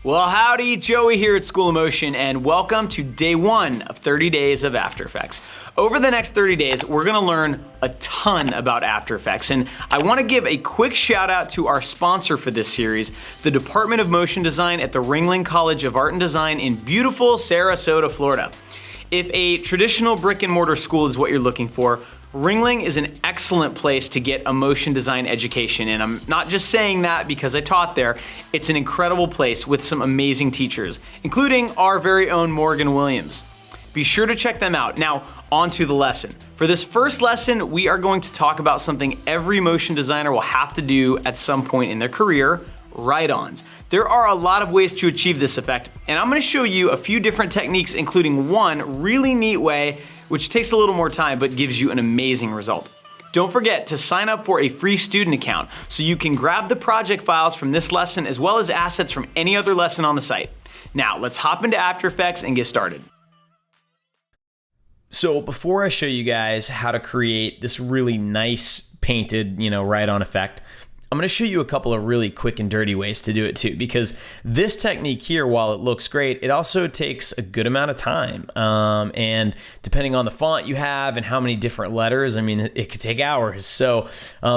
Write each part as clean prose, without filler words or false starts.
Well, howdy, Joey here at School of Motion, and welcome to day 1 of 30 days of After Effects. Over the next 30 days, we're gonna learn a ton about After Effects, and I wanna give a quick shout out to our sponsor for this series, the Department of Motion Design at the Ringling College of Art and Design in beautiful Sarasota, Florida. If a traditional brick and mortar school is what you're looking for, Ringling is an excellent place to get a motion design education, and I'm not just saying that because I taught there. It's an incredible place with some amazing teachers, including our very own Morgan Williams. Be sure to check them out. Now, on to the lesson. For this first lesson, we are going to talk about something every motion designer will have to do at some point in their career: ride-ons. There are a lot of ways to achieve this effect, and I'm gonna show you a few different techniques, including one really neat way which takes a little more time but gives you an amazing result. Don't forget to sign up for a free student account so you can grab the project files from this lesson as well as assets from any other lesson on the site. Now, let's hop into After Effects and get started. So before I show you guys how to create this really nice painted, ride-on effect, I'm gonna show you a couple of really quick and dirty ways to do it too, because this technique here, while it looks great, it also takes a good amount of time. And depending on the font you have and how many different letters, it could take hours. So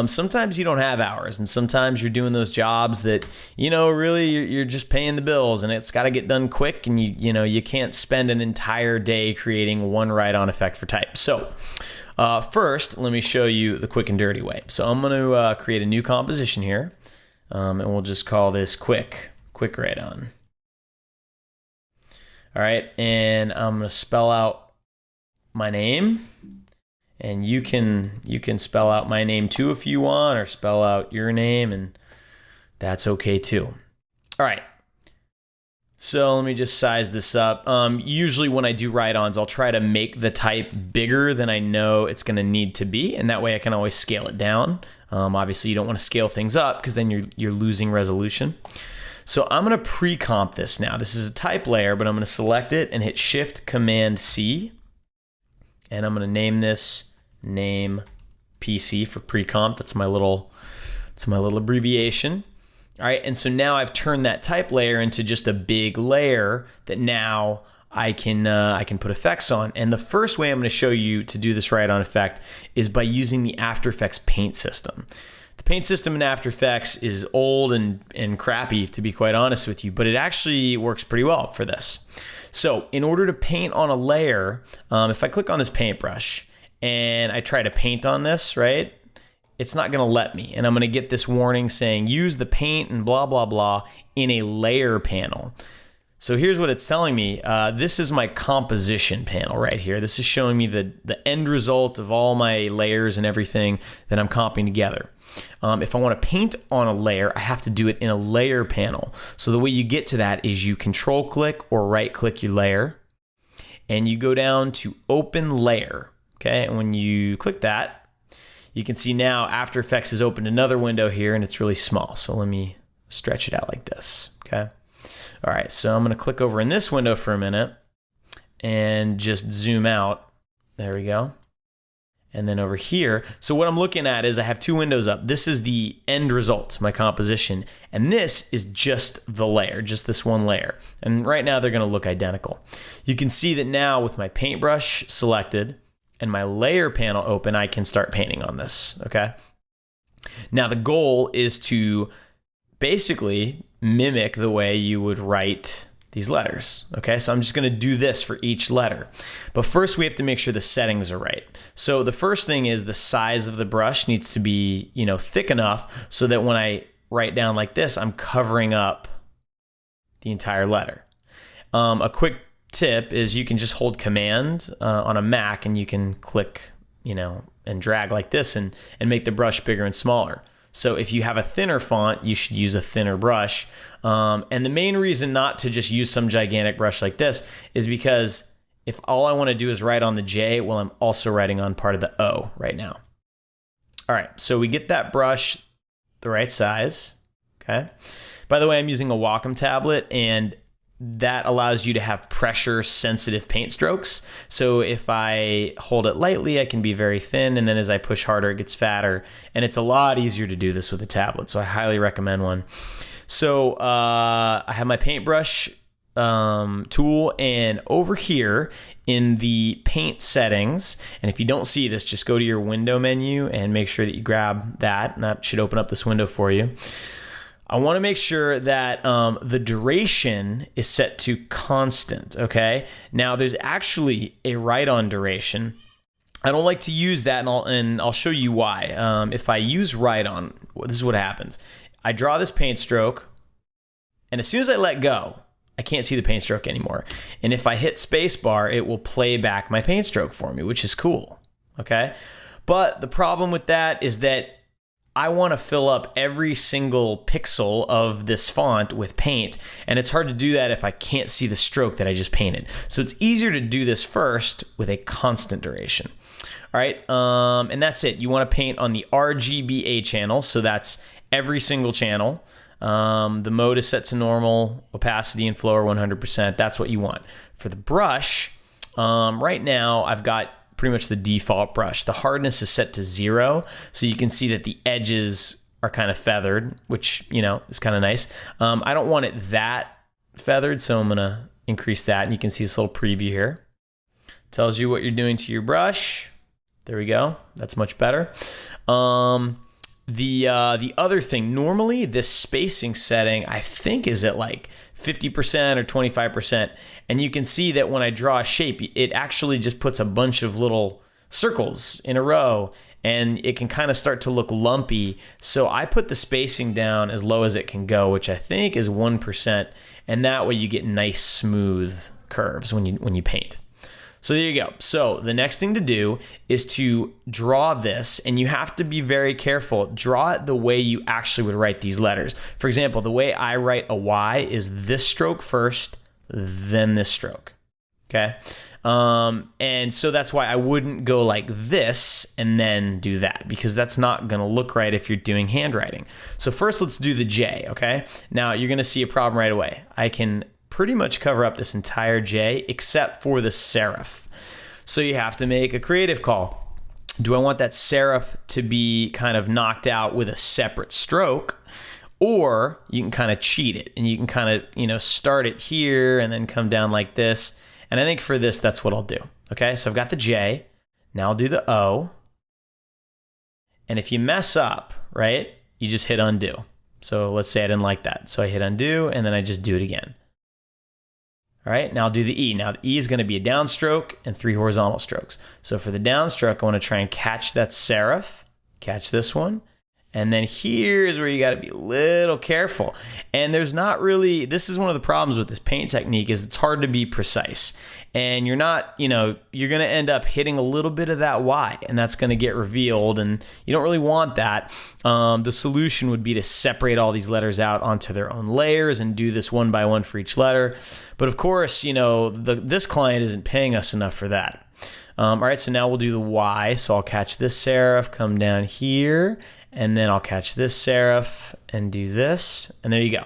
sometimes you don't have hours, and sometimes you're doing those jobs that, really you're just paying the bills and it's gotta get done quick, and you can't spend an entire day creating one ride-on effect for type. So first, let me show you the quick and dirty way. So I'm going to create a new composition here, and we'll just call this quick ride-on. All right, and I'm going to spell out my name, and you can spell out my name too if you want, or spell out your name, and that's okay too. All right. So let me just size this up. Usually when I do ride-ons, I'll try to make the type bigger than I know it's gonna need to be, and that way I can always scale it down. Obviously you don't wanna scale things up because then you're losing resolution. So I'm gonna pre-comp this now. This is a type layer, but I'm gonna select it and hit Shift-Command-C, and I'm gonna name this name PC for pre-comp. That's my little abbreviation. All right, and so now I've turned that type layer into just a big layer that now I can put effects on. And the first way I'm going to show you to do this ride-on effect is by using the After Effects paint system. The paint system in After Effects is old and crappy, to be quite honest with you, but it actually works pretty well for this. So in order to paint on a layer, if I click on this paintbrush and I try to paint on this, right? It's not gonna let me, and I'm gonna get this warning saying use the paint and blah, blah, blah in a layer panel. So here's what it's telling me. This is my composition panel right here. This is showing me the end result of all my layers and everything that I'm comping together. If I wanna paint on a layer, I have to do it in a layer panel. So the way you get to that is you control click or right click your layer, and you go down to open layer, okay? And when you click that, you can see now After Effects has opened another window here, and it's really small. So let me stretch it out like this, okay? All right, so I'm gonna click over in this window for a minute and just zoom out. There we go. And then over here, so what I'm looking at is I have two windows up. This is the end result, my composition, and this is just the layer, just this one layer. And right now they're gonna look identical. You can see that now with my paintbrush selected, and my layer panel open, I can start painting on this, okay? Now the goal is to basically mimic the way you would write these letters, okay? So I'm just gonna do this for each letter. But first we have to make sure the settings are right. So the first thing is the size of the brush needs to be, thick enough so that when I write down like this, I'm covering up the entire letter. A quick tip is you can just hold Command on a Mac, and you can click, and drag like this and make the brush bigger and smaller. So if you have a thinner font, you should use a thinner brush. And the main reason not to just use some gigantic brush like this is because if all I want to do is write on the J, well, I'm also writing on part of the O right now. All right, so we get that brush the right size, okay? By the way, I'm using a Wacom tablet, and that allows you to have pressure sensitive paint strokes. So if I hold it lightly, I can be very thin, and then as I push harder, it gets fatter, and it's a lot easier to do this with a tablet, so I highly recommend one. So I have my paintbrush tool, and over here in the paint settings, and if you don't see this, just go to your window menu and make sure that you grab that, and that should open up this window for you. I want to make sure that the duration is set to constant, okay? Now, there's actually a write-on duration. I don't like to use that, and I'll show you why. If I use write-on, this is what happens. I draw this paint stroke, and as soon as I let go, I can't see the paint stroke anymore. And if I hit spacebar, it will play back my paint stroke for me, which is cool, okay? But the problem with that is that I want to fill up every single pixel of this font with paint, and it's hard to do that if I can't see the stroke that I just painted. So it's easier to do this first with a constant duration. All right, and that's it. You want to paint on the RGBA channel, so that's every single channel. The mode is set to normal, opacity and flow are 100%. That's what you want. For the brush, right now I've got pretty much the default brush. The hardness is set to 0, so you can see that the edges are kind of feathered, which, you know, is kind of nice. I don't want it that feathered, so I'm gonna increase that, and you can see this little preview here. Tells you what you're doing to your brush. There we go. That's much better. The other thing, normally this spacing setting I think is at like 50% or 25%, and you can see that when I draw a shape, it actually just puts a bunch of little circles in a row, and it can kind of start to look lumpy. So I put the spacing down as low as it can go, which I think is 1%, and that way you get nice smooth curves when you paint. So there you go. So the next thing to do is to draw this, and you have to be very careful. Draw it the way you actually would write these letters. For example, the way I write a Y is this stroke first, then this stroke, okay? And so that's why I wouldn't go like this and then do that, because that's not gonna look right if you're doing handwriting. So first let's do the J, okay? Now you're gonna see a problem right away. I can pretty much cover up this entire J except for the serif. So you have to make a creative call. Do I want that serif to be kind of knocked out with a separate stroke? Or you can kind of cheat it, and you can kind of, you know, start it here and then come down like this. And I think for this, that's what I'll do. Okay, so I've got the J. Now I'll do the O. And if you mess up, right, you just hit undo. So let's say I didn't like that. So I hit undo, and then I just do it again. All right, now I'll do the E. Now the E is going to be a downstroke and 3 horizontal strokes. So for the downstroke, I want to try and catch that serif, catch this one. And then here's where you got to be a little careful. And there's not really, this is one of the problems with this paint technique, is it's hard to be precise. And you're not, you know, you're going to end up hitting a little bit of that Y, and that's going to get revealed, and you don't really want that. The solution would be to separate all these letters out onto their own layers and do this one by one for each letter. But of course, you know, this client isn't paying us enough for that. All right, so now we'll do the Y. So I'll catch this serif, come down here, and then I'll catch this serif and do this, and there you go.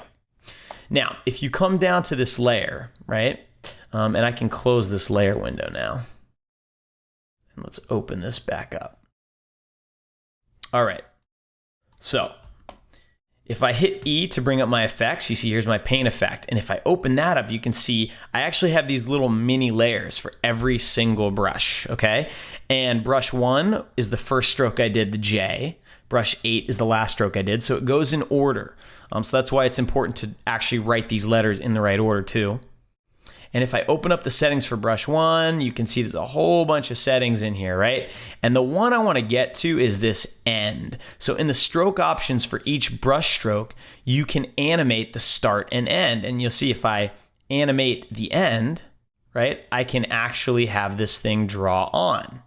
Now, if you come down to this layer, right, and I can close this layer window now, and let's open this back up. All right, so if I hit E to bring up my effects, you see here's my paint effect, and if I open that up, you can see I actually have these little mini layers for every single brush, okay? And brush 1 is the first stroke I did, the J. Brush 8 is the last stroke I did, so it goes in order. So that's why it's important to actually write these letters in the right order too. And if I open up the settings for brush 1, you can see there's a whole bunch of settings in here, right? And the one I want to get to is this end. So in the stroke options for each brush stroke, you can animate the start and end. And you'll see if I animate the end, right, I can actually have this thing draw on.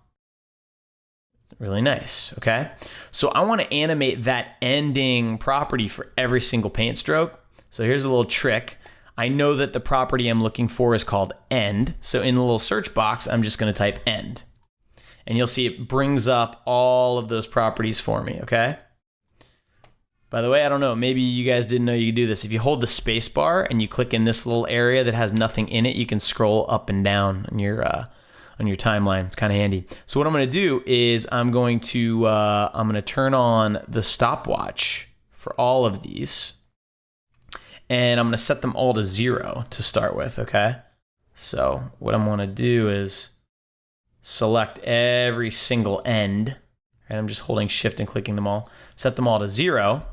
Really nice, okay? So I want to animate that ending property for every single paint stroke. So here's a little trick. I know that the property I'm looking for is called end. So in the little search box, I'm just going to type end. And you'll see it brings up all of those properties for me, okay? By the way, I don't know, maybe you guys didn't know you could do this. If you hold the space bar and you click in this little area that has nothing in it, you can scroll up and down on your timeline. It's kind of handy. So what I'm going to do is I'm going to turn on the stopwatch for all of these. and I'm going to set them all to 0 to start with, okay? So what I'm going to do is select every single end, and I'm just holding shift and clicking them all, set them all to 0,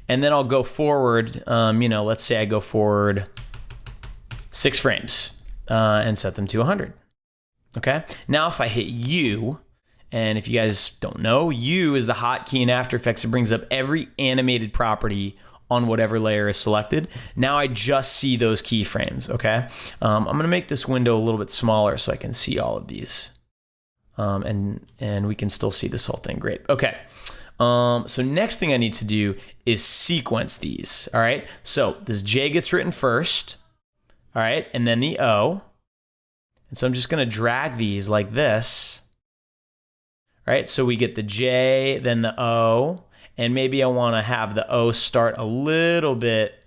and then I'll go forward, let's say I go forward 6 frames and set them to 100, okay? Now if I hit U, and if you guys don't know, U is the hotkey in After Effects. It brings up every animated property on whatever layer is selected. Now I just see those keyframes, okay? I'm gonna make this window a little bit smaller so I can see all of these. And we can still see this whole thing, great. Okay, so next thing I need to do is sequence these, all right? So this J gets written first, all right? And then the O. And so I'm just gonna drag these like this. All right, so we get the J, then the O, and maybe I want to have the O start a little bit,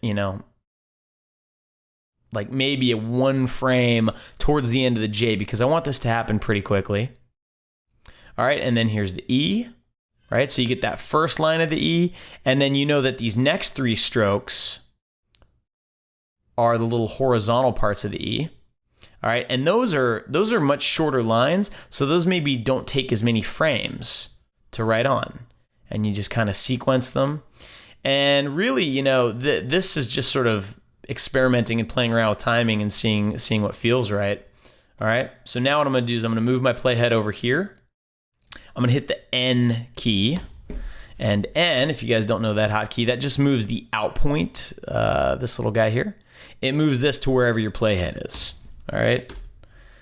like maybe a 1 frame towards the end of the J, because I want this to happen pretty quickly. All right, and then here's the E, right? So you get that first line of the E, and then you know that these next 3 strokes are the little horizontal parts of the E. All right, and those are much shorter lines, so those maybe don't take as many frames to write on, and you just kind of sequence them. And really, this is just sort of experimenting and playing around with timing and seeing what feels right. All right, so now what I'm gonna do is I'm gonna move my playhead over here. I'm gonna hit the N key, and N, if you guys don't know that hotkey, that just moves the out point, this little guy here. It moves this to wherever your playhead is. All right,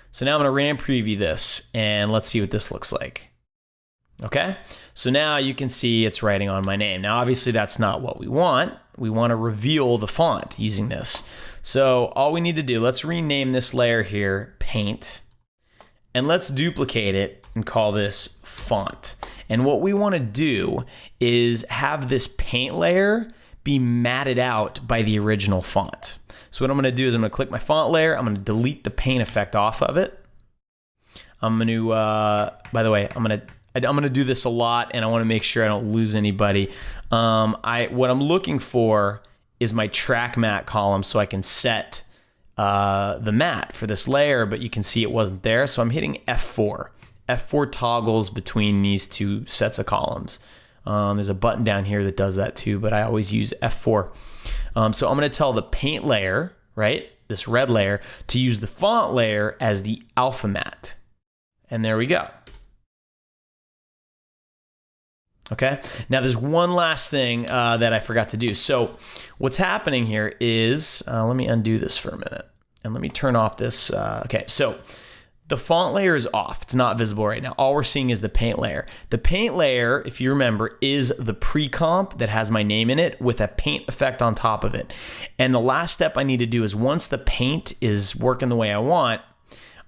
so now I'm gonna RAM preview this, and let's see what this looks like. Okay, so now you can see it's writing on my name. Now, obviously that's not what we want. We wanna reveal the font using this. So all we need to do, let's rename this layer here, Paint, and let's duplicate it and call this Font. And what we wanna do is have this paint layer be matted out by the original font. So what I'm gonna do is I'm gonna click my font layer, I'm gonna delete the paint effect off of it. I'm gonna, by the way, I'm gonna do this a lot, and I wanna make sure I don't lose anybody. What I'm looking for is my track matte column so I can set the matte for this layer, but you can see it wasn't there, so I'm hitting F4. F4 toggles between these 2 sets of columns. There's a button down here that does that too, but I always use F4. So I'm gonna tell the paint layer, right, this red layer, to use the font layer as the alpha matte. And there we go. Okay, now there's one last thing that I forgot to do. So what's happening here is, let me undo this for a minute, and let me turn off this. Okay, so the font layer is off. It's not visible right now. All we're seeing is the paint layer. The paint layer, if you remember, is the pre-comp that has my name in it with a paint effect on top of it. And the last step I need to do is once the paint is working the way I want,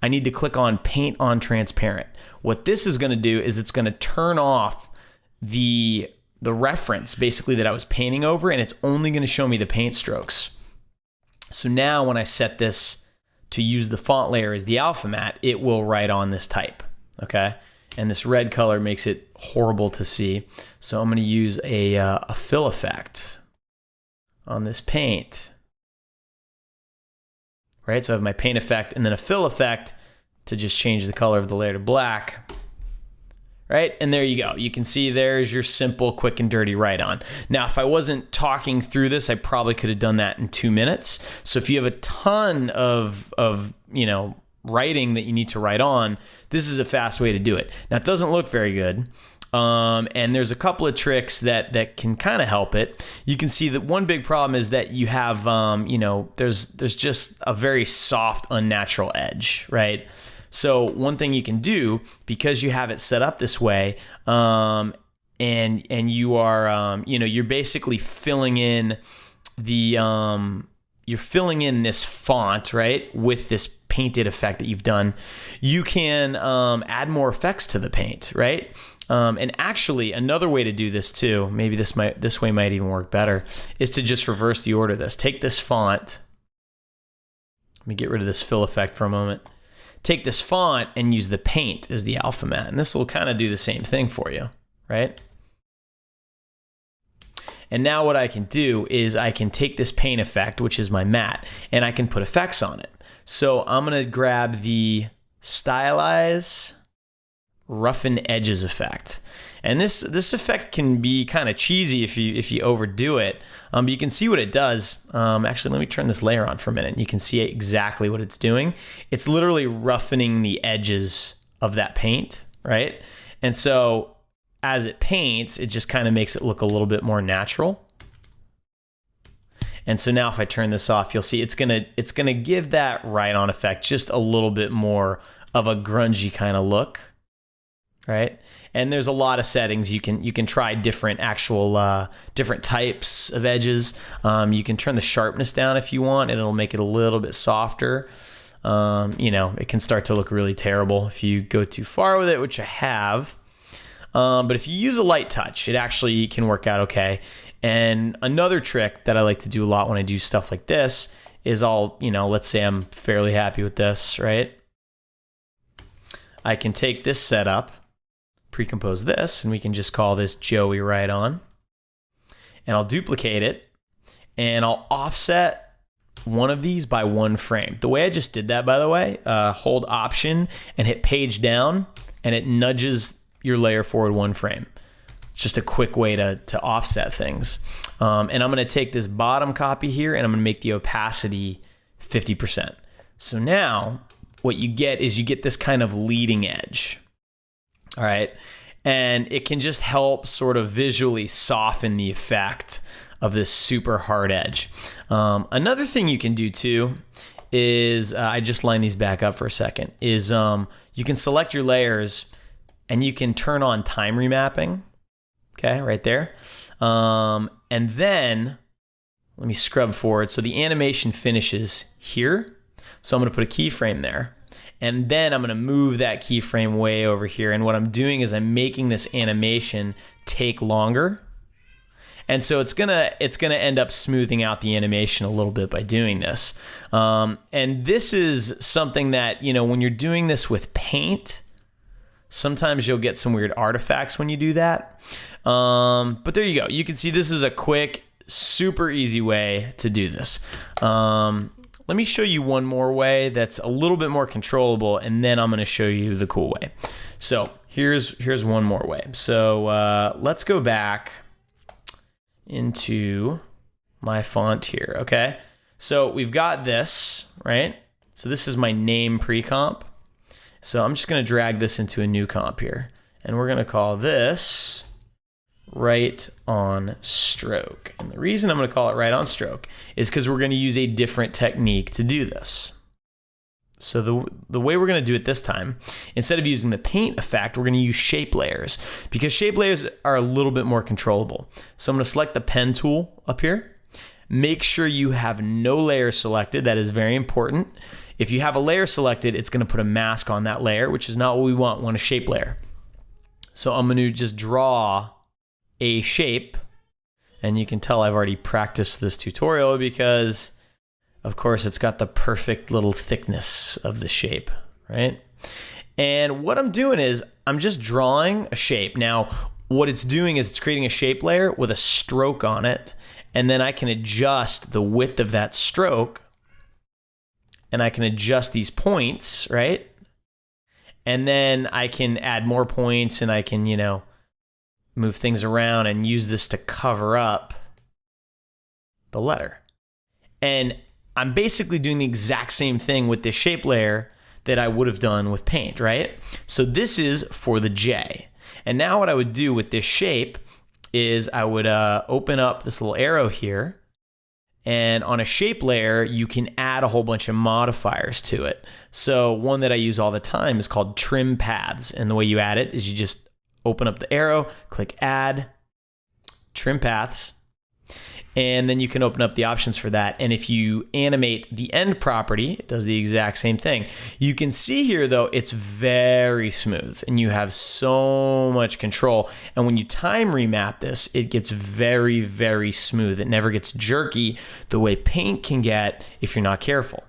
I need to click on Paint on Transparent. What this is gonna do is it's gonna turn off the reference basically that I was painting over, and it's only gonna show me the paint strokes. So now when I set this to use the font layer as the alpha matte, it will write on this type, okay? And this red color makes it horrible to see. So I'm gonna use a fill effect on this paint, right? So I have my paint effect and then a fill effect to just change the color of the layer to black, right? And there you go. You can see there's your simple, quick and dirty write on. Now, if I wasn't talking through this, I probably could have done that in 2 minutes. So if you have a ton of writing that you need to write on, this is a fast way to do it. Now, it doesn't look very good. And there's a couple of tricks that can kind of help it. You can see that one big problem is that you have, there's just a very soft, unnatural edge, right? So one thing you can do, because you have it set up this way, and you are, you're basically filling in you're filling in this font, right, with this painted effect that you've done. You can add more effects to the paint, right? And actually, another way to do this too, maybe this way might even work better, is to just reverse the order of this. Take this font. Let me get rid of this fill effect for a moment. Take this font and use the paint as the alpha matte, and this will kind of do the same thing for you, right? And now what I can do is I can take this paint effect, which is my matte, and I can put effects on it. So I'm gonna grab the stylize roughen edges effect. And this effect can be kind of cheesy if you overdo it. But you can see what it does. Actually, let me turn this layer on for a minute. You can see exactly what it's doing. It's literally roughening the edges of that paint, right? And so as it paints, it just kind of makes it look a little bit more natural. And so now if I turn this off, you'll see it's gonna give that right-on effect just a little bit more of a grungy kind of look, right? And there's a lot of settings. You can try different different types of edges. You can turn the sharpness down if you want, and it'll make it a little bit softer. You know, it can start to look really terrible if you go too far with it, which I have. But if you use a light touch, it actually can work out okay. And another trick that I like to do a lot when I do stuff like this is let's say I'm fairly happy with this, right? I can take this setup, pre-compose this, and we can just call this Joey right on. And I'll duplicate it, and I'll offset one of these by 1 frame. The way I just did that, by the way, hold Option and hit Page Down, and it nudges your layer forward 1 frame. It's just a quick way to offset things. And I'm gonna take this bottom copy here, and I'm gonna make the opacity 50%. So now, what you get is you get this kind of leading edge. All right, and it can just help sort of visually soften the effect of this super hard edge. Another thing you can do too is, I just line these back up for a second, is you can select your layers and you can turn on time remapping, okay, right there. And then, let me scrub forward. So the animation finishes here. So I'm gonna put a keyframe there. And then I'm gonna move that keyframe way over here. And what I'm doing is I'm making this animation take longer. And so it's gonna end up smoothing out the animation a little bit by doing this. And this is something that, when you're doing this with paint, sometimes you'll get some weird artifacts when you do that. But there you go. You can see this is a quick, super easy way to do this. Let me show you one more way that's a little bit more controllable, and then I'm going to show you the cool way. So here's one more way. So let's go back into my font here, okay? So we've got this, right? So this is my name pre-comp. So I'm just going to drag this into a new comp here, and we're going to call this right on stroke. And the reason I'm going to call it right on stroke is because we're going to use a different technique to do this. So the way we're going to do it this time, instead of using the paint effect, we're going to use shape layers, because shape layers are a little bit more controllable. So I'm going to select the pen tool up here. Make sure you have no layer selected. That is very important. If you have a layer selected, it's going to put a mask on that layer, which is not what we want. We want a shape layer. So I'm going to just draw a shape, and you can tell I've already practiced this tutorial because, of course, it's got the perfect little thickness of the shape, right? And what I'm doing is I'm just drawing a shape. Now, what it's doing is it's creating a shape layer with a stroke on it, and then I can adjust the width of that stroke, and I can adjust these points, right? And then I can add more points, and I can, move things around and use this to cover up the letter. And I'm basically doing the exact same thing with this shape layer that I would have done with paint, right? So this is for the J. And now what I would do with this shape is I would open up this little arrow here, and on a shape layer, you can add a whole bunch of modifiers to it. So one that I use all the time is called trim paths. And the way you add it is you just open up the arrow, click add, trim paths, and then you can open up the options for that. And if you animate the end property, it does the exact same thing. You can see here though, it's very smooth and you have so much control. And when you time remap this, it gets very, very smooth. It never gets jerky the way paint can get if you're not careful.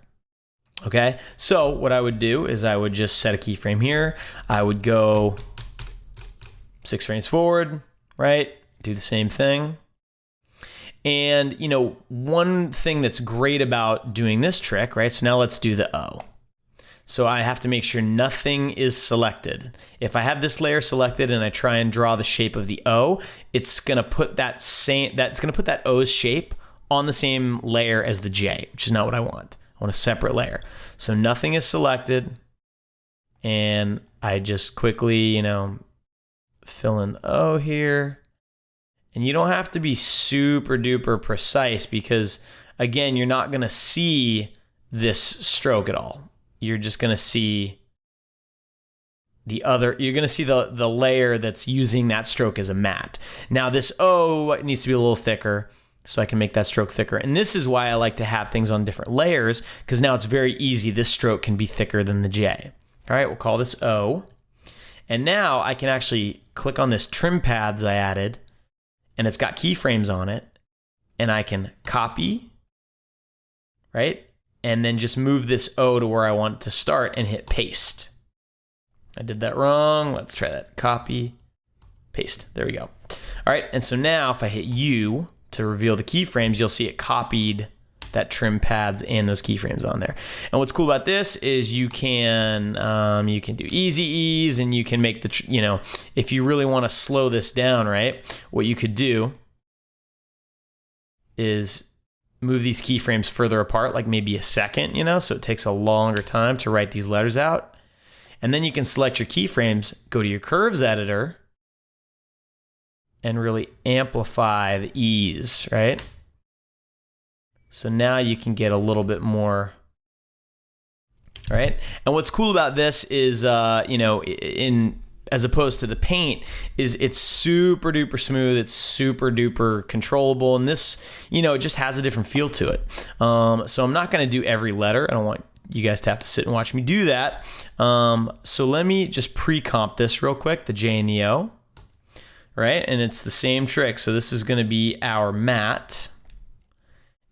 Okay, so what I would do is I would just set a keyframe here. I would go 6 frames forward, right? Do the same thing. And, you know, one thing that's great about doing this trick, right? So now let's do the O. So I have to make sure nothing is selected. If I have this layer selected and I try and draw the shape of the O, it's gonna put that O's shape on the same layer as the J, which is not what I want. I want a separate layer. So nothing is selected, and I just quickly, you know, fill in the O here. And you don't have to be super duper precise because, again, you're not gonna see this stroke at all. You're just gonna see you're gonna see the layer that's using that stroke as a mat. Now this O needs to be a little thicker so I can make that stroke thicker. And this is why I like to have things on different layers, because now it's very easy. This stroke can be thicker than the J. All right, we'll call this O. And now I can actually click on this trim pads I added, and it's got keyframes on it, and I can copy, right? And then just move this O to where I want it to start and hit paste. I did that wrong. Let's try that. Copy, paste. There we go. All right, and so now if I hit U to reveal the keyframes, you'll see it copied that trim pads and those keyframes on there. And what's cool about this is you can do easy ease, and you can make the, you know, if you really want to slow this down, right? What you could do is move these keyframes further apart, like maybe a second, you know, so it takes a longer time to write these letters out. And then you can select your keyframes, go to your curves editor, and really amplify the ease, right? So now you can get a little bit more, right? And what's cool about this is, you know, as opposed to the paint, is it's super duper smooth, it's super duper controllable, and this, you know, it just has a different feel to it. So I'm not gonna do every letter. I don't want you guys to have to sit and watch me do that. So let me just pre-comp this real quick, the J and the O, right? And it's the same trick. So this is gonna be our mat,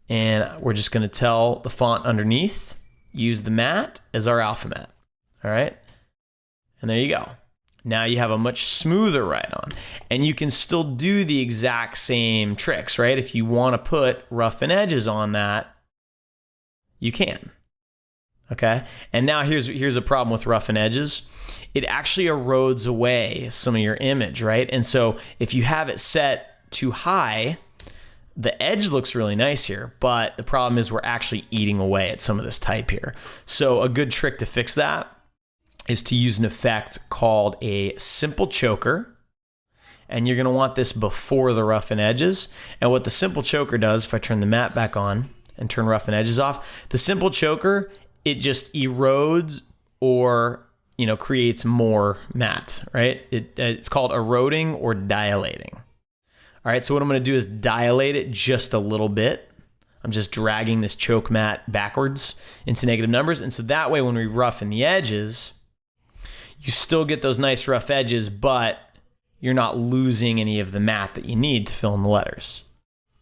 and we're just gonna tell the font underneath, use the mat as our alphabet, all right? And there you go. Now you have a much smoother write-on, and you can still do the exact same tricks, right? If you want to put rough and edges on that, you can. Okay, and now here's a problem with rough and edges. It actually erodes away some of your image, right? And so if you have it set too high, the edge looks really nice here, but the problem is we're actually eating away at some of this type here. So a good trick to fix that is to use an effect called a simple choker. And you're gonna want this before the rough and edges. And what the simple choker does, if I turn the matte back on and turn rough and edges off, the simple choker, it just erodes or, you know, creates more matte, right? It's called eroding or dilating. All right, so what I'm gonna do is dilate it just a little bit. I'm just dragging this choke mat backwards into negative numbers. And so that way when we roughen the edges, you still get those nice rough edges, but you're not losing any of the matte that you need to fill in the letters.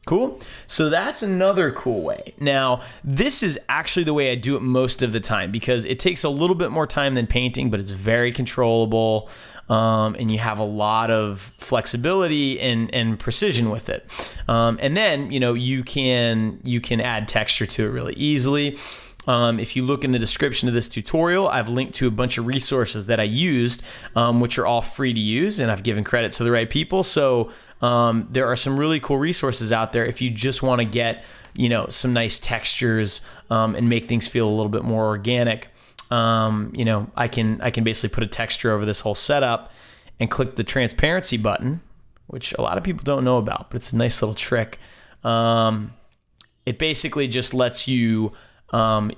Cool? So that's another cool way. Now, this is actually the way I do it most of the time because it takes a little bit more time than painting, but it's very controllable, and you have a lot of flexibility and precision with it. And then, you know, you can add texture to it really easily. If you look in the description of this tutorial, I've linked to a bunch of resources that I used, which are all free to use, and I've given credit to the right people. So there are some really cool resources out there if you just want to get, you know, some nice textures and make things feel a little bit more organic. You know, I can basically put a texture over this whole setup and click the transparency button, which a lot of people don't know about, but it's a nice little trick. It basically just lets you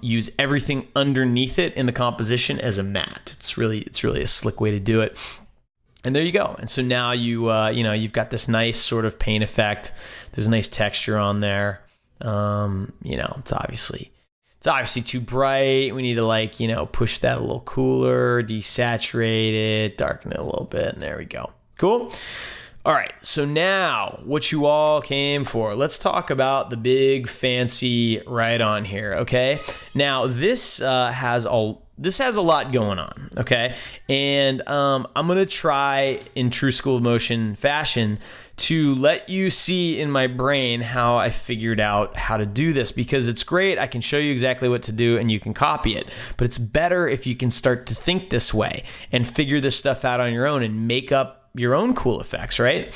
use everything underneath it in the composition as a matte. It's really a slick way to do it. And there you go. And so now you've got this nice sort of paint effect. There's a nice texture on there. You know, it's obviously too bright. We need to, like, you know, push that a little cooler, desaturate it, darken it a little bit, and there we go. Cool. All right, so now what you all came for. Let's talk about the big fancy write-on here, okay? Now this has this has a lot going on, okay? And I'm gonna try in true School of Motion fashion to let you see in my brain how I figured out how to do this, because it's great. I can show you exactly what to do and you can copy it, but it's better if you can start to think this way and figure this stuff out on your own and make up your own cool effects, right?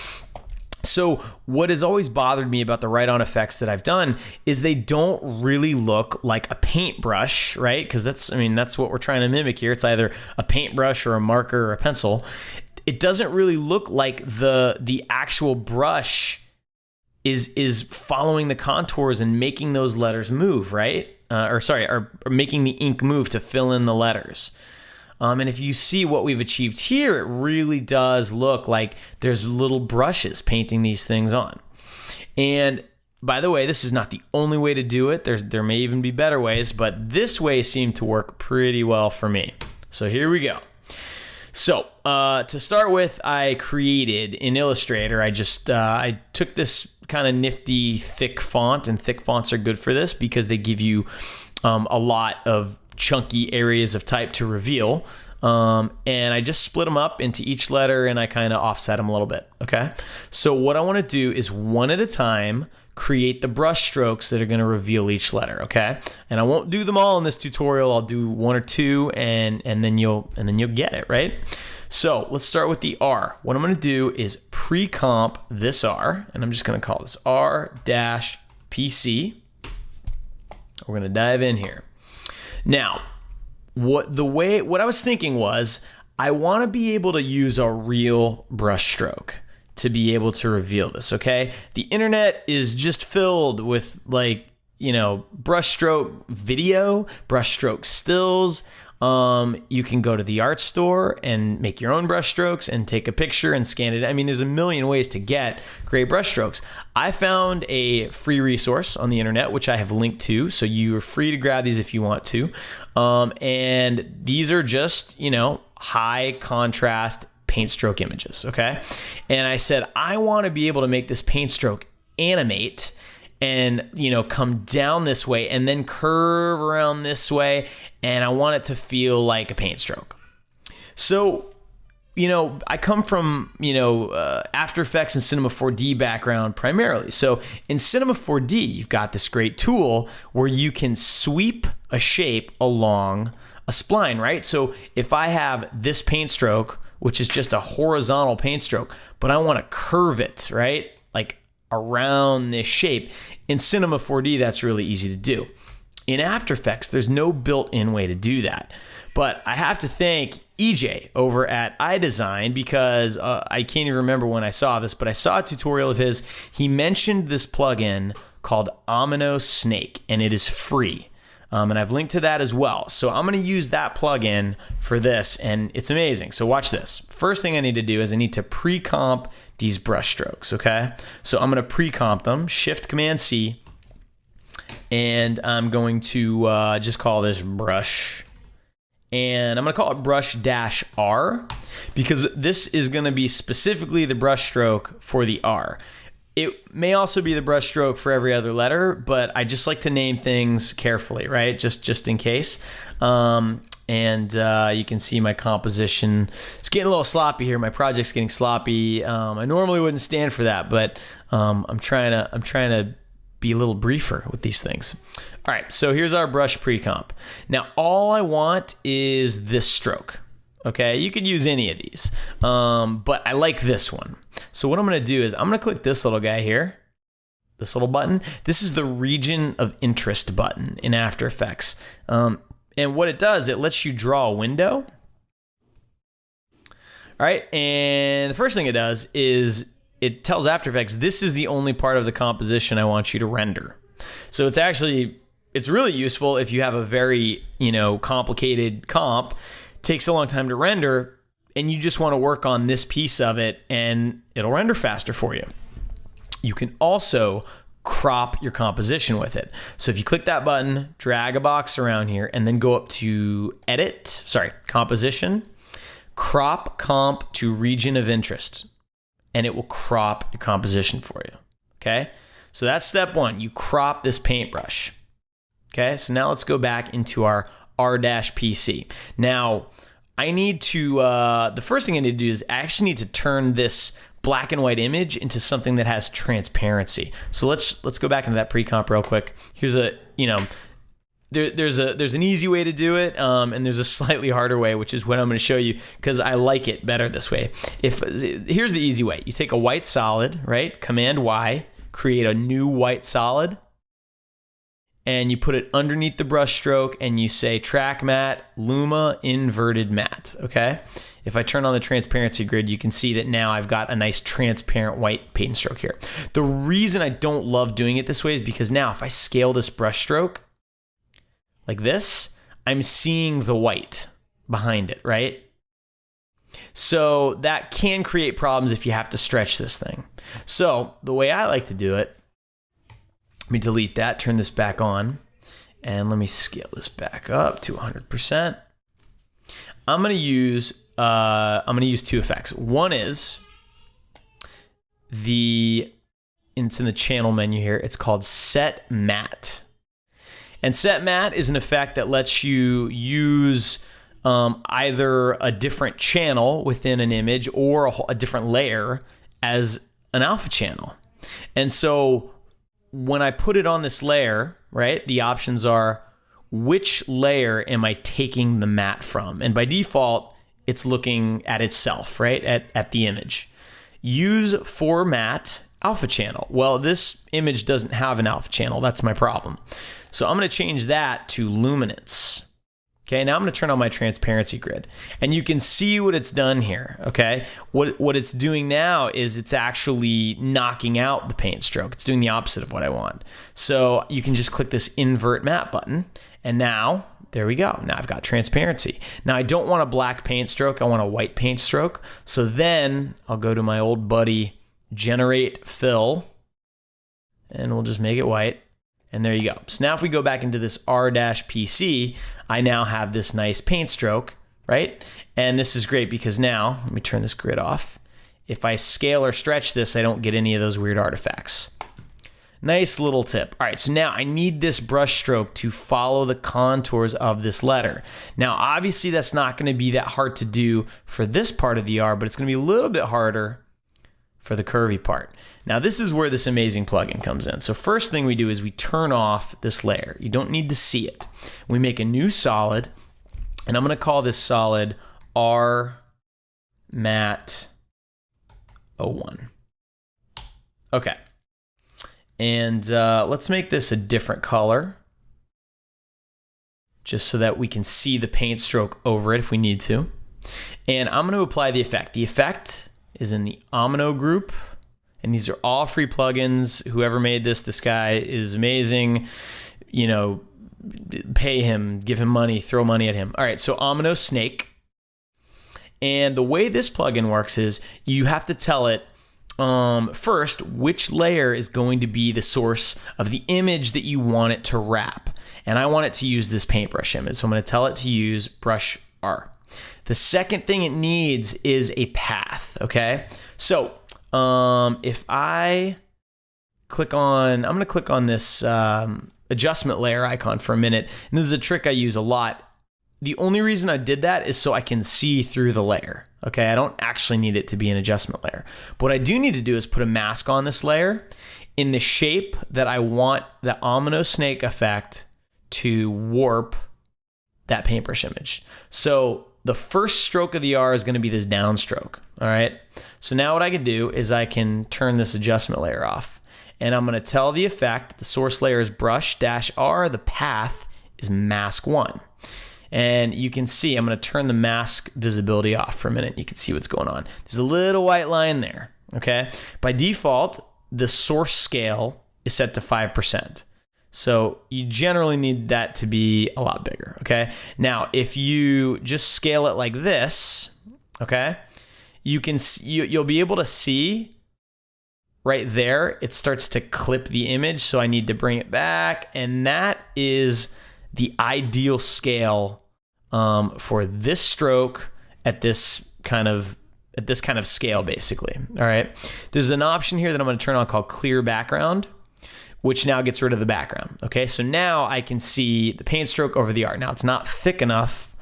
So what has always bothered me about the write-on effects that I've done is they don't really look like a paintbrush, right? Because that's what we're trying to mimic here. It's either a paintbrush or a marker or a pencil. It doesn't really look like the actual brush is following the contours and making those letters move, right? Or making the ink move to fill in the letters. And if you see what we've achieved here, it really does look like there's little brushes painting these things on. And by the way, this is not the only way to do it. There may even be better ways, but this way seemed to work pretty well for me. So here we go. So to start with, I created in Illustrator. I took this kind of nifty thick font, and thick fonts are good for this because they give you a lot of chunky areas of type to reveal. And I just split them up into each letter and I kind of offset them a little bit. Okay. So what I want to do is one at a time create the brush strokes that are going to reveal each letter. Okay. And I won't do them all in this tutorial. I'll do one or two and then you'll get it, right? So let's start with the R. What I'm going to do is pre-comp this R, and I'm just going to call this R-PC. We're going to dive in here. Now, what I was thinking was I want to be able to use a real brush stroke to be able to reveal this, okay? The internet is just filled with brush stroke video, brush stroke stills. You can go to the art store and make your own brush strokes and take a picture and scan it. I mean, there's a million ways to get great brush strokes. I found a free resource on the internet, which I have linked to, so you are free to grab these if you want to. And these are just, high contrast paint stroke images, okay? And I said, I want to be able to make this paint stroke animate and come down this way and then curve around this way, and I want it to feel like a paint stroke. So I come from After Effects and Cinema 4D background primarily. So in Cinema 4D, you've got this great tool where you can sweep a shape along a spline, right? So if I have this paint stroke, which is just a horizontal paint stroke, but I want to curve it, right? Like around this shape. In Cinema 4D, that's really easy to do. In After Effects, there's no built-in way to do that. But I have to thank EJ over at iDesign because I can't even remember when I saw this, but I saw a tutorial of his. He mentioned this plugin called Amino Snake, and it is free. And I've linked to that as well. So I'm going to use that plugin for this, and it's amazing. So watch this. First thing I need to do is I need to pre-comp these brush strokes, okay? So I'm going to pre-comp them, Shift-Command-C, and I'm going to just call this brush. And I'm going to call it brush-R because this is going to be specifically the brush stroke for the R. It may also be the brush stroke for every other letter, but I just like to name things carefully, right? Just in case. And you can see my composition. It's getting a little sloppy here. My project's getting sloppy. I normally wouldn't stand for that, but I'm trying to be a little briefer with these things. All right, so here's our brush pre-comp. Now, all I want is this stroke. Okay, you could use any of these, but I like this one. So what I'm going to do is I'm going to click this little guy here, this little button. This is the region of interest button in After Effects. And what it does, it lets you draw a window. All right, and the first thing it does is it tells After Effects, this is the only part of the composition I want you to render. So it's really useful if you have a very, complicated comp, takes a long time to render, and you just want to work on this piece of it and it'll render faster for you. You can also crop your composition with it. So if you click that button, drag a box around here, and then go up to composition, crop comp to region of interest, and it will crop your composition for you. Okay? So that's step one. You crop this paintbrush. Okay? So now let's go back into our R-PC. Now, I need to, the first thing I need to do is I actually need to turn this black and white image into something that has transparency. So let's go back into that pre-comp real quick. Here's a, there's an easy way to do it, and there's a slightly harder way, which is what I'm going to show you because I like it better this way. Here's the easy way. You take a white solid, right? Command Y, create a new white solid, and you put it underneath the brush stroke, and you say track matte, Luma inverted matte, okay? If I turn on the transparency grid, you can see that now I've got a nice transparent white paint stroke here. The reason I don't love doing it this way is because now if I scale this brush stroke like this, I'm seeing the white behind it, right? So that can create problems if you have to stretch this thing. So the way I like to do it, let me delete that, turn this back on, and let me scale this back up to 100%. I'm gonna use two effects. One is it's in the channel menu here. It's called Set Matte. And Set Matte is an effect that lets you use either a different channel within an image or a different layer as an alpha channel. And so when I put it on this layer, right, the options are which layer am I taking the matte from? And by default, it's looking at itself, right, at the image. Use for matte alpha channel. Well, this image doesn't have an alpha channel. That's my problem. So I'm going to change that to luminance. Okay, now I'm going to turn on my transparency grid. And you can see what it's done here, okay? What it's doing now is it's actually knocking out the paint stroke. It's doing the opposite of what I want. So you can just click this invert matte button, and now, there we go. Now I've got transparency. Now I don't want a black paint stroke. I want a white paint stroke. So then I'll go to my old buddy, generate fill, and we'll just make it white. And there you go. So now if we go back into this R-PC, I now have this nice paint stroke, right? And this is great because now, let me turn this grid off. If I scale or stretch this, I don't get any of those weird artifacts. Nice little tip. All right, so now I need this brush stroke to follow the contours of this letter. Now, obviously that's not gonna be that hard to do for this part of the R, but it's gonna be a little bit harder for the curvy part. Now this is where this amazing plugin comes in. So first thing we do is we turn off this layer. You don't need to see it. We make a new solid, and I'm gonna call this solid R Matte 01. Okay, and let's make this a different color, just so that we can see the paint stroke over it if we need to. And I'm gonna apply the effect. The effect is in the Omino group, and these are all free plugins. Whoever made this guy is amazing. You know, pay him, give him money, throw money at him. All right, so Omino Snake. And the way this plugin works is you have to tell it first which layer is going to be the source of the image that you want it to wrap. And I want it to use this paintbrush image, so I'm gonna tell it to use brush R. The second thing it needs is a path, okay? So if I click on, I'm gonna click on this adjustment layer icon for a minute, and this is a trick I use a lot. The only reason I did that is so I can see through the layer, okay? I don't actually need it to be an adjustment layer. But what I do need to do is put a mask on this layer in the shape that I want the Omino Snake effect to warp that paintbrush image. So the first stroke of the R is going to be this downstroke, all right? So now what I can do is I can turn this adjustment layer off, and I'm going to tell the effect, the source layer is brush-R, the path is mask 1. And you can see, I'm going to turn the mask visibility off for a minute. You can see what's going on. There's a little white line there, okay? By default, the source scale is set to 5%. So you generally need that to be a lot bigger, okay? Now, if you just scale it like this, okay, you'll be able to see right there, it starts to clip the image, so I need to bring it back, and that is the ideal scale for this stroke at this kind of scale, basically. All right. There's an option here that I'm going to turn on called clear background. which now gets rid of the background. Okay, so now I can see the paint stroke over the art. Now it's not thick enough.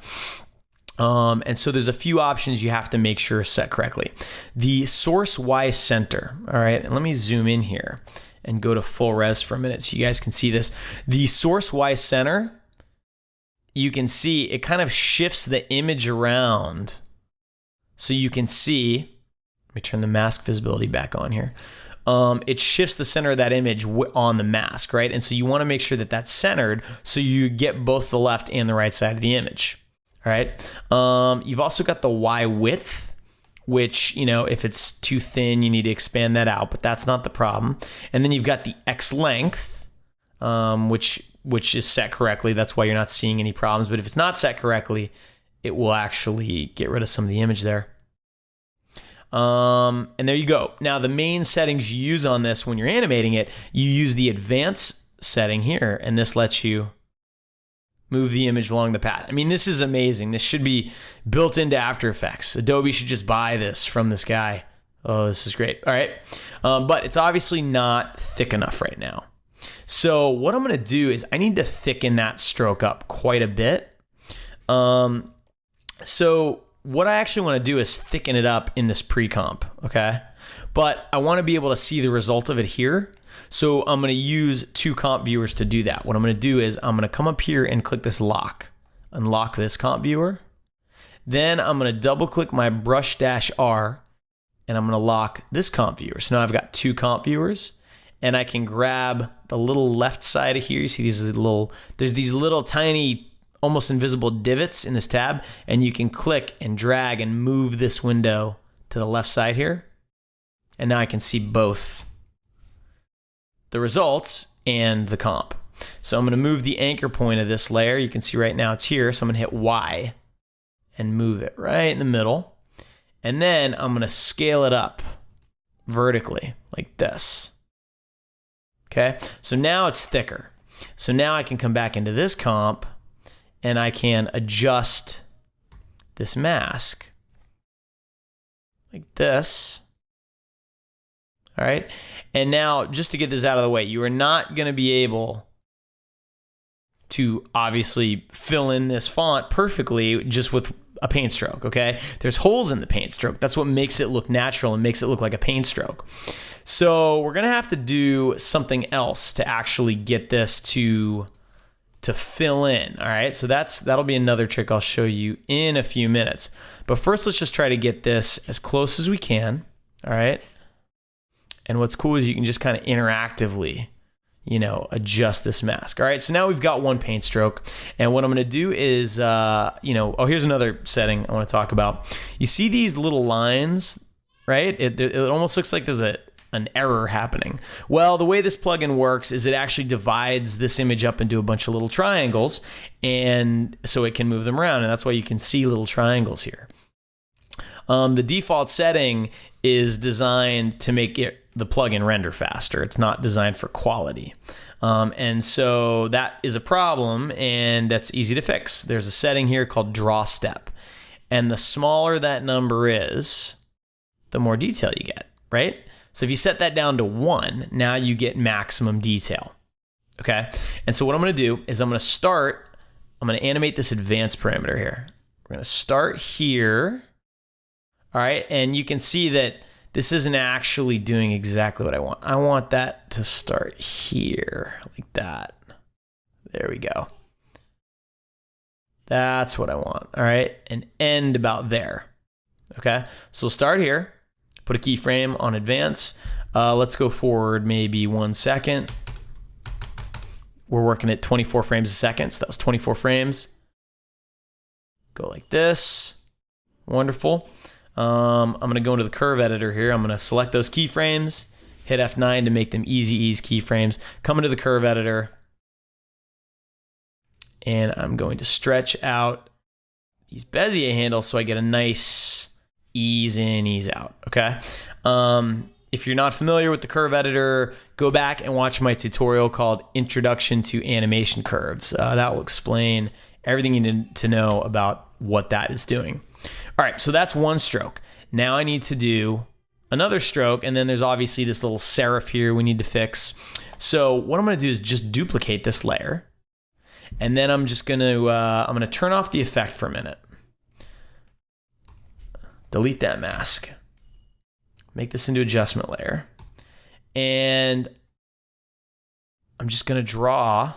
And so there's a few options you have to make sure are set correctly. The source Y center, all right, and let me zoom in here and go to full res for a minute so you guys can see this. The source Y center, you can see it kind of shifts the image around. So you can see, let me turn the mask visibility back on here. It shifts the center of that image on the mask, right? And so you want to make sure that that's centered so you get both the left and the right side of the image. All right. You've also got the Y width, which, you know, if it's too thin, you need to expand that out, but that's not the problem. And then you've got the X length, which is set correctly. That's why you're not seeing any problems. But if it's not set correctly, it will actually get rid of some of the image there. And there you go. Now, the main settings you use on this when you're animating it, you use the advanced setting here, and this lets you move the image along the path. I mean, this is amazing. This should be built into After Effects. Adobe should just buy this from this guy. Oh, this is great. All right. But it's obviously not thick enough right now. So what I'm going to do is I need to thicken that stroke up quite a bit. So what I actually want to do is thicken it up in this pre-comp, okay? But I want to be able to see the result of it here. So I'm going to use 2 comp viewers to do that. What I'm going to do is I'm going to come up here and click this lock, unlock this comp viewer. Then I'm going to double click my brush -R and I'm going to lock this comp viewer. So now I've got 2 comp viewers and I can grab the little left side of here. You see there's these little tiny, almost invisible divots in this tab, and you can click and drag and move this window to the left side here. And now I can see both the results and the comp. So I'm going to move the anchor point of this layer. You can see right now it's here. So I'm going to hit Y and move it right in the middle. And then I'm going to scale it up vertically like this. Okay. So now it's thicker. So now I can come back into this comp and I can adjust this mask like this. All right. And now, just to get this out of the way, you are not going to be able to obviously fill in this font perfectly just with a paint stroke, okay? There's holes in the paint stroke. That's what makes it look natural and makes it look like a paint stroke. So we're going to have to do something else to actually get this to fill in, all right? So that'll be another trick I'll show you in a few minutes. But first, let's just try to get this as close as we can, all right? And what's cool is you can just kind of interactively, you know, adjust this mask. All right, so now we've got 1 paint stroke. And what I'm going to do is, here's another setting I want to talk about. You see these little lines, right? It almost looks like there's an error happening. Well, the way this plugin works is it actually divides this image up into a bunch of little triangles, and so it can move them around. And that's why you can see little triangles here. The default setting is designed to make the plugin render faster. It's not designed for quality. And so that is a problem, and that's easy to fix. There's a setting here called draw step. And the smaller that number is, the more detail you get, right? So if you set that down to 1, now you get maximum detail, okay? And so what I'm gonna do is I'm gonna animate this advanced parameter here. We're gonna start here. All right, and you can see that this isn't actually doing exactly what I want. I want that to start here, like that. There we go. That's what I want, all right? And end about there, okay? So we'll start here, put a keyframe on advance. Let's go forward maybe 1 second. We're working at 24 frames a second, so that was 24 frames. Go like this, wonderful. I'm going to go into the curve editor here. I'm going to select those keyframes, hit F9 to make them easy ease keyframes. Come into the curve editor, and I'm going to stretch out these Bezier handles so I get a nice ease in, ease out, okay? If you're not familiar with the curve editor, go back and watch my tutorial called Introduction to Animation Curves. That will explain everything you need to know about what that is doing. All right, so that's 1 stroke. Now I need to do another stroke, and then there's obviously this little serif here we need to fix. So what I'm gonna do is just duplicate this layer, and then I'm just gonna turn off the effect for a minute. Delete that mask. Make this into adjustment layer. And I'm just gonna draw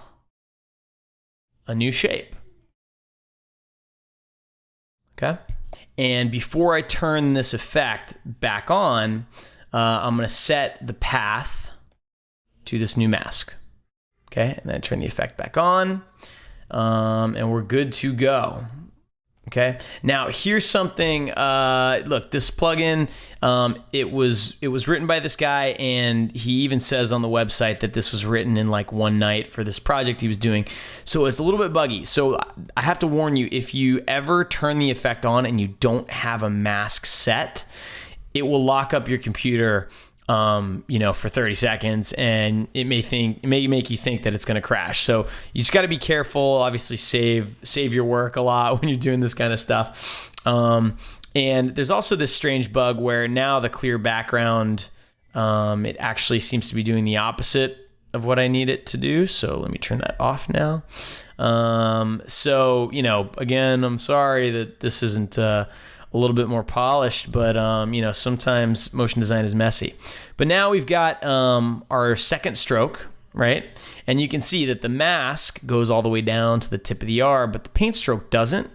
a new shape. Okay? And before I turn this effect back on, I'm gonna set the path to this new mask. Okay, and then I turn the effect back on, and we're good to go. Okay, now here's something, look, this plugin, it was written by this guy, and he even says on the website that this was written in like one night for this project he was doing. So it's a little bit buggy. So I have to warn you, if you ever turn the effect on and you don't have a mask set, it will lock up your computer for 30 seconds, and it may make you think that it's going to crash. So you just got to be careful. Obviously, save your work a lot when you're doing this kind of stuff. And there's also this strange bug where now the clear background, it actually seems to be doing the opposite of what I need it to do. So let me turn that off now. So again, I'm sorry that this isn't a little bit more polished, but sometimes motion design is messy. But now we've got our second stroke, right? And you can see that the mask goes all the way down to the tip of the R, but the paint stroke doesn't.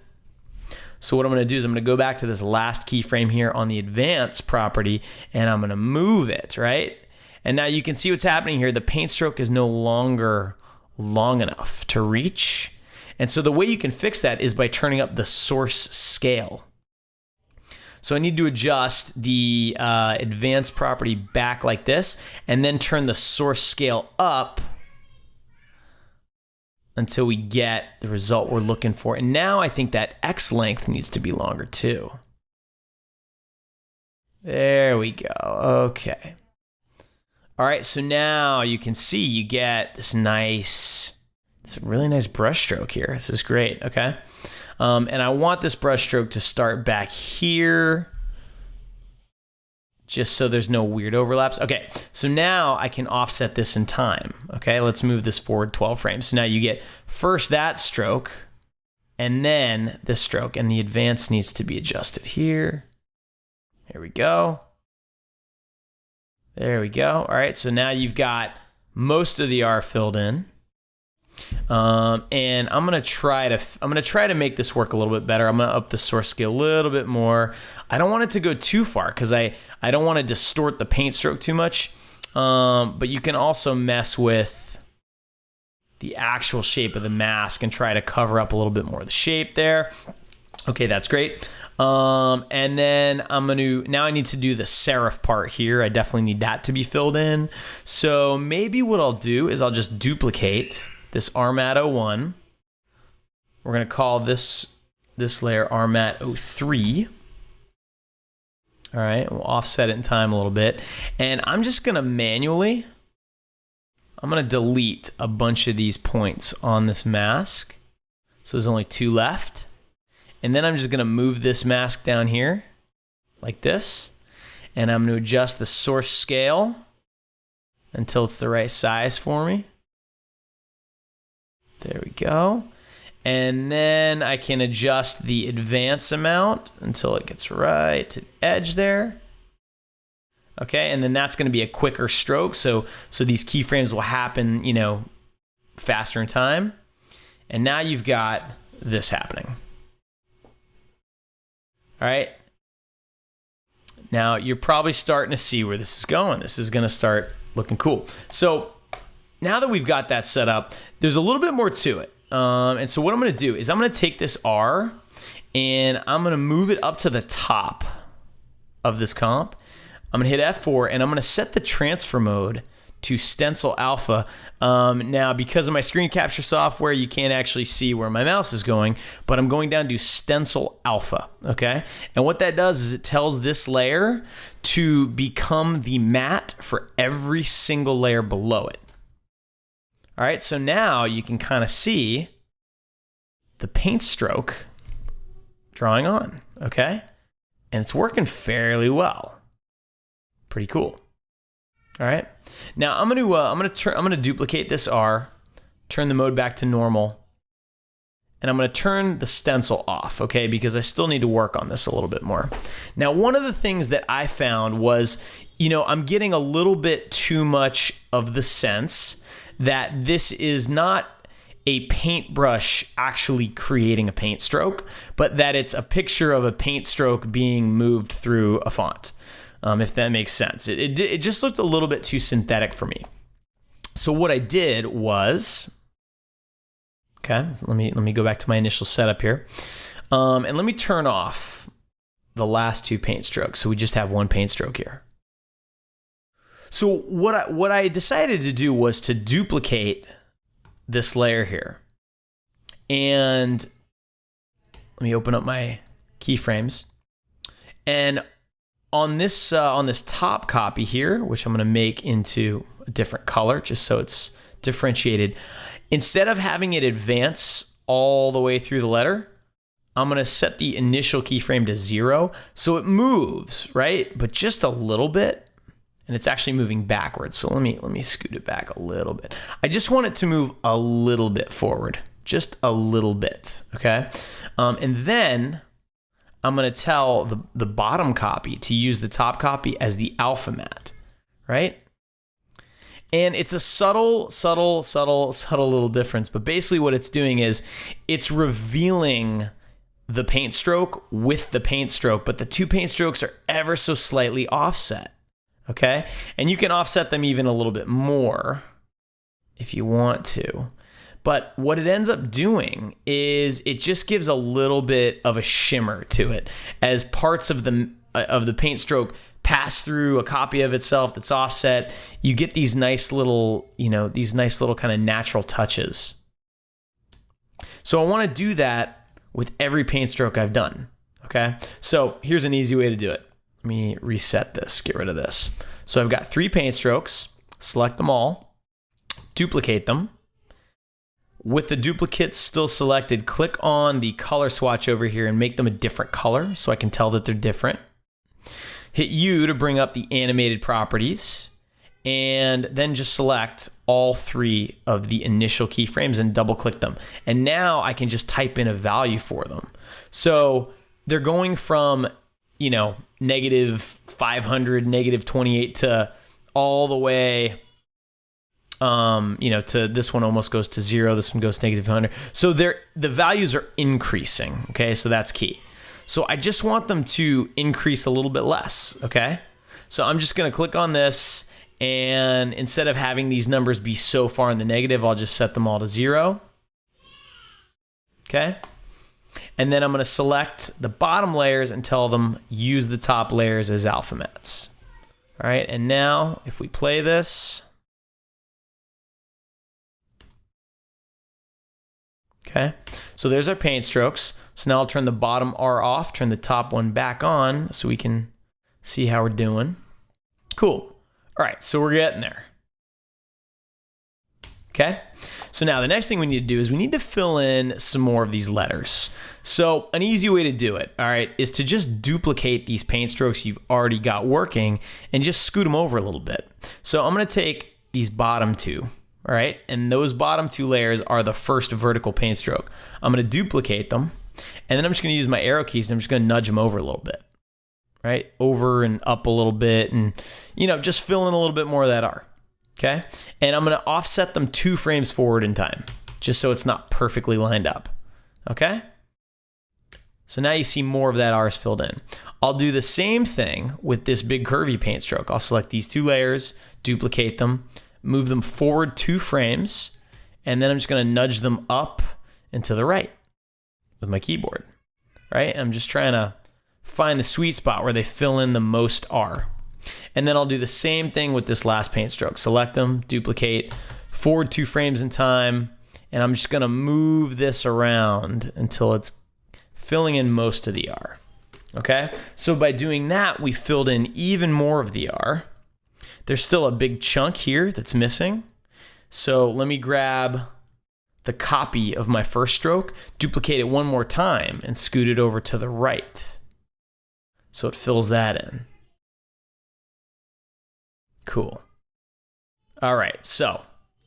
So what I'm going to do is I'm going to go back to this last keyframe here on the advanced property, and I'm going to move it, right? And now you can see what's happening here. The paint stroke is no longer long enough to reach. And so the way you can fix that is by turning up the source scale. So I need to adjust the advanced property back like this, and then turn the source scale up until we get the result we're looking for. And now I think that X length needs to be longer too. There we go. Okay. All right, so now you can see you get this really nice brush stroke here. This is great, okay? And I want this brush stroke to start back here, just so there's no weird overlaps. Okay, so now I can offset this in time. Okay, let's move this forward 12 frames. So now you get first that stroke, and then this stroke, and the advance needs to be adjusted here. Here we go. There we go. All right, so now you've got most of the R filled in. And I'm gonna try to make this work a little bit better. I'm gonna up the source scale a little bit more. I don't want it to go too far because I don't want to distort the paint stroke too much. But you can also mess with the actual shape of the mask and try to cover up a little bit more of the shape there. Okay, that's great. And then now I need to do the serif part here. I definitely need that to be filled in. So maybe what I'll do is I'll just duplicate this RMAT 01. We're going to call this layer RMAT 03. All right, we'll offset it in time a little bit. And I'm just going to I'm going to delete a bunch of these points on this mask. So there's only 2 left. And then I'm just going to move this mask down here like this. And I'm going to adjust the source scale until it's the right size for me. There we go. And then I can adjust the advance amount until it gets right to the edge there. Okay, and then that's going to be a quicker stroke. So these keyframes will happen, faster in time. And now you've got this happening. All right. Now you're probably starting to see where this is going. This is going to start looking cool. So now that we've got that set up, there's a little bit more to it. And so what I'm going to do is I'm going to take this R and I'm going to move it up to the top of this comp. I'm going to hit F4 and I'm going to set the transfer mode to stencil alpha. Now, because of my screen capture software, you can't actually see where my mouse is going, but I'm going down to stencil alpha, okay? And what that does is it tells this layer to become the matte for every single layer below it. All right, so now you can kind of see the paint stroke drawing on, okay? And it's working fairly well. Pretty cool. All right. Now I'm gonna duplicate this R, turn the mode back to normal, and I'm gonna turn the stencil off, okay? Because I still need to work on this a little bit more. Now, one of the things that I found was, I'm getting a little bit too much of the sense that this is not a paintbrush actually creating a paint stroke, but that it's a picture of a paint stroke being moved through a font, if that makes sense. It just looked a little bit too synthetic for me. So what I did was, okay, let me go back to my initial setup here, and let me turn off the last two paint strokes, so we just have one paint stroke here. So what I decided to do was to duplicate this layer here, and let me open up my keyframes, and on this top copy here, which I'm going to make into a different color just so it's differentiated, instead of having it advance all the way through the letter, I'm going to set the initial keyframe to 0 so it moves, right? But just a little bit. And it's actually moving backwards. So let me scoot it back a little bit. I just want it to move a little bit forward, just a little bit, okay? And then I'm gonna tell the bottom copy to use the top copy as the alpha mat, right? And it's a subtle little difference, but basically what it's doing is it's revealing the paint stroke with the paint stroke, but the two paint strokes are ever so slightly offset. Okay, and you can offset them even a little bit more if you want to. But what it ends up doing is it just gives a little bit of a shimmer to it as parts of the paint stroke pass through a copy of itself that's offset. You get these nice little, kind of natural touches. So I want to do that with every paint stroke I've done. Okay, so here's an easy way to do it. Let me reset this, get rid of this. So I've got 3 paint strokes, select them all, duplicate them. With the duplicates still selected, click on the color swatch over here and make them a different color so I can tell that they're different. Hit U to bring up the animated properties, and then just select all 3 of the initial keyframes and double click them. And now I can just type in a value for them. So they're going from negative 500, negative 28 to all the way, to this one almost goes to 0. This one goes to negative 100. So the values are increasing. Okay, so that's key. So I just want them to increase a little bit less. Okay, so I'm just going to click on this, and instead of having these numbers be so far in the negative, I'll just set them all to 0. Okay. And then I'm going to select the bottom layers and tell them use the top layers as alpha mats. All right, and now if we play this, okay, so there's our paint strokes. So now I'll turn the bottom R off, turn the top one back on so we can see how we're doing. Cool. All right, so we're getting there. Okay, so now the next thing we need to do is we need to fill in some more of these letters. So an easy way to do it, all right, is to just duplicate these paint strokes you've already got working and just scoot them over a little bit. So I'm going to take these bottom 2, all right, and those bottom 2 layers are the first vertical paint stroke. I'm going to duplicate them, and then I'm just going to use my arrow keys and I'm just going to nudge them over a little bit, right, over and up a little bit, and just fill in a little bit more of that R. Okay, and I'm going to offset them 2 frames forward in time, just so it's not perfectly lined up. Okay, so now you see more of that R is filled in. I'll do the same thing with this big curvy paint stroke. I'll select these 2 layers, duplicate them, move them forward 2 frames, and then I'm just going to nudge them up and to the right with my keyboard. Right, I'm just trying to find the sweet spot where they fill in the most R. And then I'll do the same thing with this last paint stroke. Select them, duplicate, forward 2 frames in time, and I'm just going to move this around until it's filling in most of the R. Okay, so by doing that, we filled in even more of the R. There's still a big chunk here that's missing. So let me grab the copy of my first stroke, duplicate it one more time, and scoot it over to the right. So it fills that in. Cool. All right, so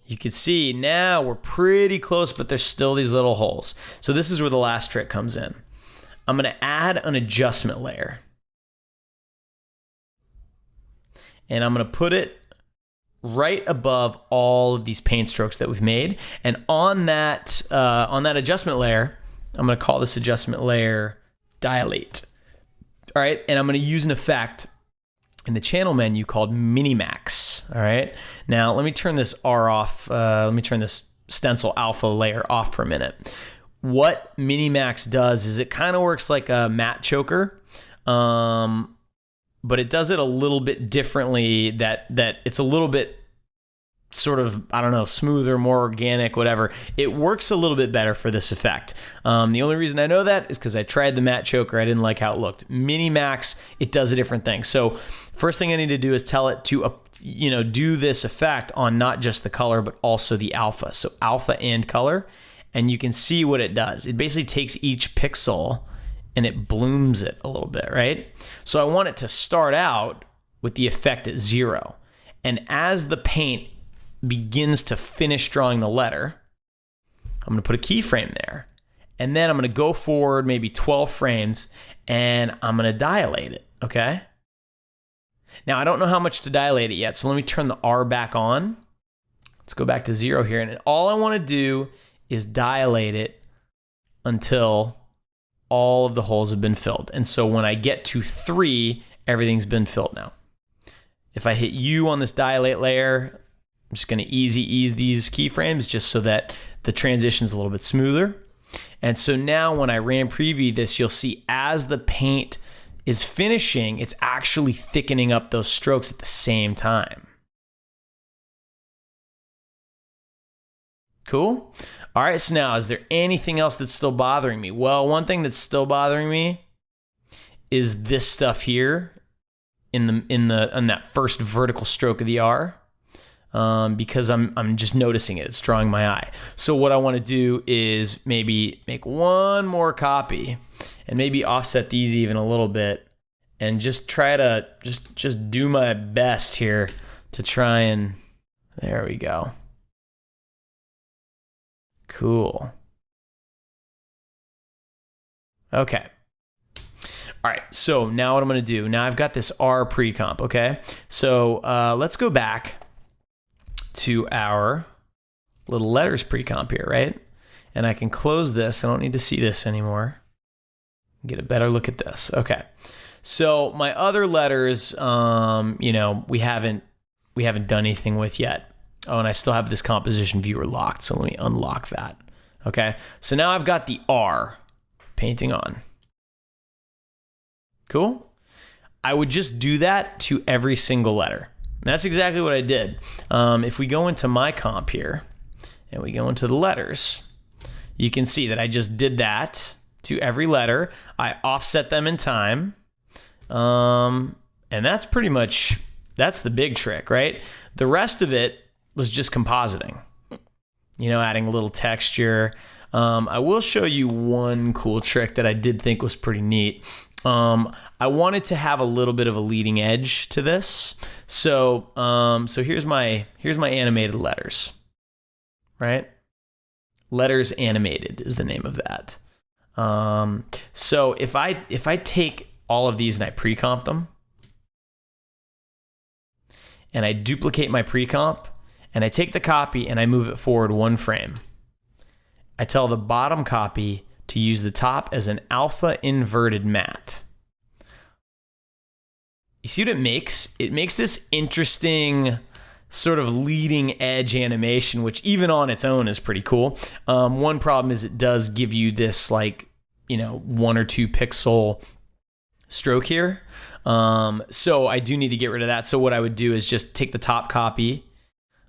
you can see now we're pretty close, but there's still these little holes. So this is where the last trick comes in. I'm gonna add an adjustment layer. And I'm gonna put it right above all of these paint strokes that we've made. And on that adjustment layer, I'm gonna call this adjustment layer dilate. All right, and I'm gonna use an effect in the channel menu called Minimax. All right, now let me turn this R off. Let me turn this stencil alpha layer off for a minute. What Minimax does is it kind of works like a matte choker, but it does it a little bit differently. That it's a little bit sort of, I don't know, smoother, more organic, whatever. It works a little bit better for this effect. The only reason I know that is because I tried the matte choker. I didn't like how it looked. Minimax, it does a different thing. So first thing I need to do is tell it to do this effect on not just the color, but also the alpha. So alpha and color, and you can see what it does. It basically takes each pixel and it blooms it a little bit, right? So I want it to start out with the effect at 0. And as the paint begins to finish drawing the letter, I'm gonna put a keyframe there. And then I'm gonna go forward maybe 12 frames and I'm gonna dilate it, okay? Now I don't know how much to dilate it yet, so let me turn the R back on. Let's go back to 0 here, and all I wanna do is dilate it until all of the holes have been filled. And so when I get to 3, everything's been filled now. If I hit U on this dilate layer, I'm just gonna ease these keyframes just so that the transition's a little bit smoother. And so now when I RAM preview this, you'll see as the paint is finishing, it's actually thickening up those strokes at the same time. Cool? All right, so now is there anything else that's still bothering me? Well, one thing that's still bothering me is this stuff here in that first vertical stroke of the R. Because I'm just noticing it. It's drawing my eye. So what I want to do is maybe make one more copy and maybe offset these even a little bit and just try to just do my best here to try and, there we go. Cool. Okay. All right, so now what I'm gonna do, now I've got this R pre-comp, okay? So let's go back to our little letters pre-comp here, right? And I can close this. I don't need to see this anymore. Get a better look at this. Okay. So my other letters, we haven't done anything with yet. Oh, and I still have this composition viewer locked. So let me unlock that. Okay. So now I've got the R painting on. Cool. I would just do that to every single letter. And that's exactly what I did. If we go into my comp here and we go into the letters, you can see that I just did that to every letter. I offset them in time. And that's pretty much, that's the big trick, right? The rest of it was just compositing, adding a little texture. I will show you one cool trick that I did think was pretty neat. I wanted to have a little bit of a leading edge to this. So here's my animated letters, right? Letters animated is the name of that. So if I take all of these and I pre-comp them, and I duplicate my pre-comp, and I take the copy and I move it forward 1 frame, I tell the bottom copy to use the top as an alpha inverted matte. You see what it makes? It makes this interesting sort of leading edge animation, which even on its own is pretty cool. One problem is it does give you this 1 or 2 pixel stroke here. So I do need to get rid of that. So what I would do is just take the top copy,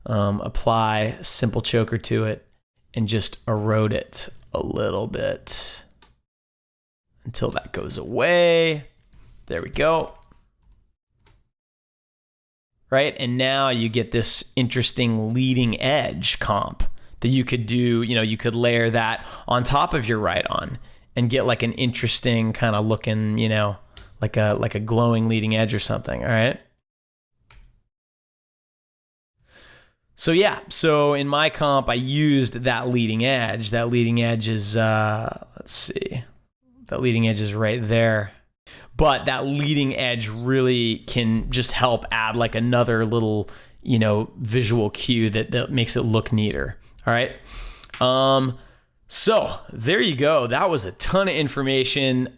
apply a simple choker to it, and just erode it a little bit until that goes away. There we go. Right, and now you get this interesting leading edge comp that you could do. You could layer that on top of your write-on and get like an interesting kind of looking, like a glowing leading edge or something. All right. So yeah, so in my comp, I used that leading edge. That leading edge is, let's see, that leading edge is right there. But that leading edge really can just help add like another little, visual cue that makes it look neater. All right. So there you go. That was a ton of information.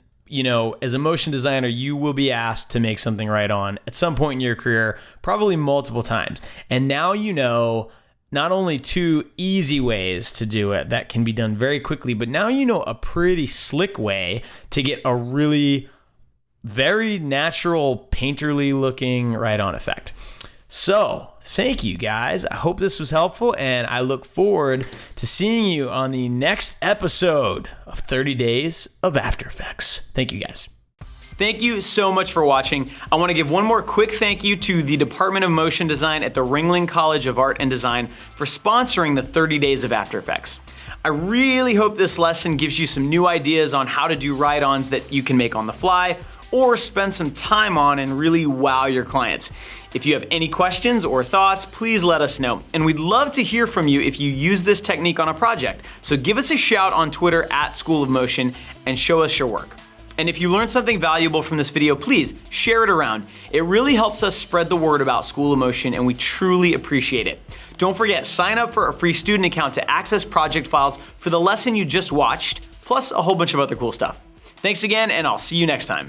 As a motion designer, you will be asked to make something right on at some point in your career, probably multiple times. And now you know not only 2 easy ways to do it that can be done very quickly, but now you know a pretty slick way to get a really very natural, painterly looking right on effect. So thank you guys. I hope this was helpful, and I look forward to seeing you on the next episode of 30 Days of After Effects. Thank you guys. Thank you so much for watching. I want to give one more quick thank you to the Department of Motion Design at the Ringling College of Art and Design for sponsoring the 30 Days of After Effects. I really hope this lesson gives you some new ideas on how to do ride-ons that you can make on the fly or spend some time on and really wow your clients. If you have any questions or thoughts, please let us know. And we'd love to hear from you if you use this technique on a project. So give us a shout on Twitter at School of Motion and show us your work. And if you learned something valuable from this video, please share it around. It really helps us spread the word about School of Motion, and we truly appreciate it. Don't forget, sign up for a free student account to access project files for the lesson you just watched, plus a whole bunch of other cool stuff. Thanks again, and I'll see you next time.